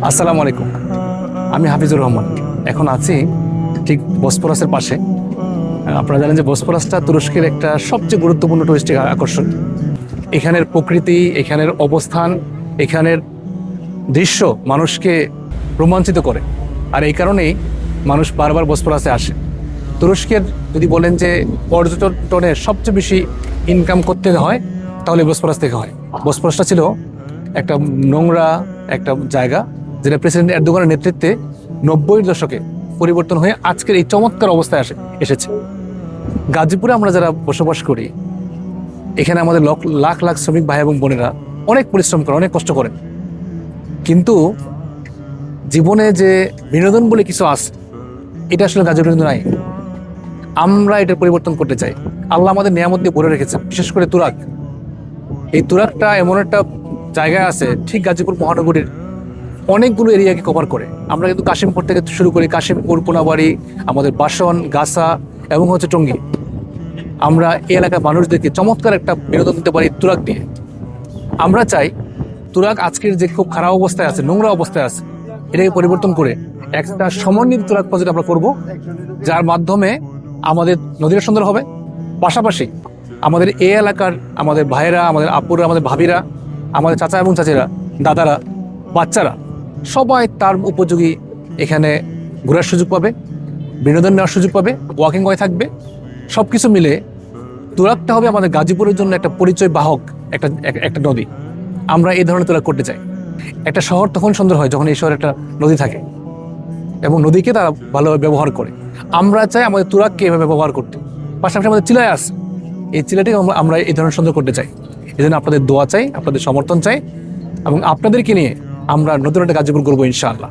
আসসালামু আলাইকুম। আমি হাফিজুর রহমান। এখন আছি ঠিক বসফরাসের পাশে। আপনারা জানেন যে বসফরাসটা তুরস্কের একটা সবচেয়ে গুরুত্বপূর্ণ টুরিস্টিক আকর্ষণ। এখানের প্রকৃতি, এখানের অবস্থান, এখানের দৃশ্য মানুষকে রোমাঞ্চিত করে। আর এই কারণেই মানুষ বারবার বসফরাসে আসে। তুরস্কের যদি বলেন যে পর্যটনের সবচেয়ে বেশি ইনকাম করতে হয় তাহলে বসফরাস থেকে হয়। বসফরাসটা ছিল একটা নোংরা একটা জায়গা, যেটা প্রেসিডেন্ট এরদোগানের নেতৃত্বে 90-এর দশকে পরিবর্তন হয়ে আজকের এই চমৎকার অবস্থায় এসেছে। গাজীপুরে আমরা যারা বসবাস করি, এখানে আমাদের লাখ লাখ শ্রমিক ভাই এবং বোনেরা অনেক পরিশ্রম করে, অনেক কষ্ট করেন, কিন্তু জীবনে যে বিনোদন বলে কিছু আছে এটা আসলে গাজীপুরে কিন্তু নাই। আমরা এটার পরিবর্তন করতে চাই। আল্লাহ আমাদের নিয়ামত দিয়ে ভরে রেখেছে, বিশেষ করে তুরাগ। এই তুরাগটা এমন একটা জায়গায় আছে, ঠিক গাজীপুর মহানগরীর অনেকগুলো এরিয়াকে কভার করে। আমরা কিন্তু কাশিমপুর থেকে শুরু করি, কাশিমপুর, কোনাবাড়ি, আমাদের বাসন, গাছা এবং হচ্ছে টঙ্গী। আমরা এই এলাকার মানুষদেরকে চমৎকার একটা বিনোদন দিতে পারি তুরাগ দিয়ে। আমরা চাই তুরাগ আজকের যে খুব খারাপ অবস্থায় আছে, নোংরা অবস্থায় আছে, এটাকে পরিবর্তন করে একটা সমন্বিত তুরাগ প্রজেক্ট আমরা করব, যার মাধ্যমে আমাদের নদীটা সুন্দর হবে, পাশাপাশি আমাদের এই এলাকার আমাদের ভাইয়েরা, আমাদের আপুরা, আমাদের ভাবিরা, আমাদের চাচা এবং চাচিরা, দাদারা, বাচ্চারা সবাই তার উপযোগী এখানে ঘোরার সুযোগ পাবে, বিনোদন নেওয়ার সুযোগ পাবে, ওয়াকিং ওয়ে থাকবে। সব কিছু মিলে তুরাগটা হবে আমাদের গাজীপুরের জন্য একটা পরিচয় বাহক একটা নদী। আমরা এই ধরনের তুরাগ করতে চাই। একটা শহর তখন সুন্দর হয় যখন এই শহরে একটা নদী থাকে এবং নদীকে তারা ভালোভাবে ব্যবহার করে। আমরা চাই আমাদের তুরাগকে এভাবে ব্যবহার করতে। পাশাপাশি আমাদের চিলায় আছে, এই চিলাটিকে আমরা এই ধরনের সুন্দর করতে চাই। এই জন্য আপনাদের দোয়া চাই, আপনাদের সমর্থন চাই, এবং আপনাদেরকে নিয়ে আমরা নতুন একটা গাজীপুর করবো ইনশাআল্লাহ।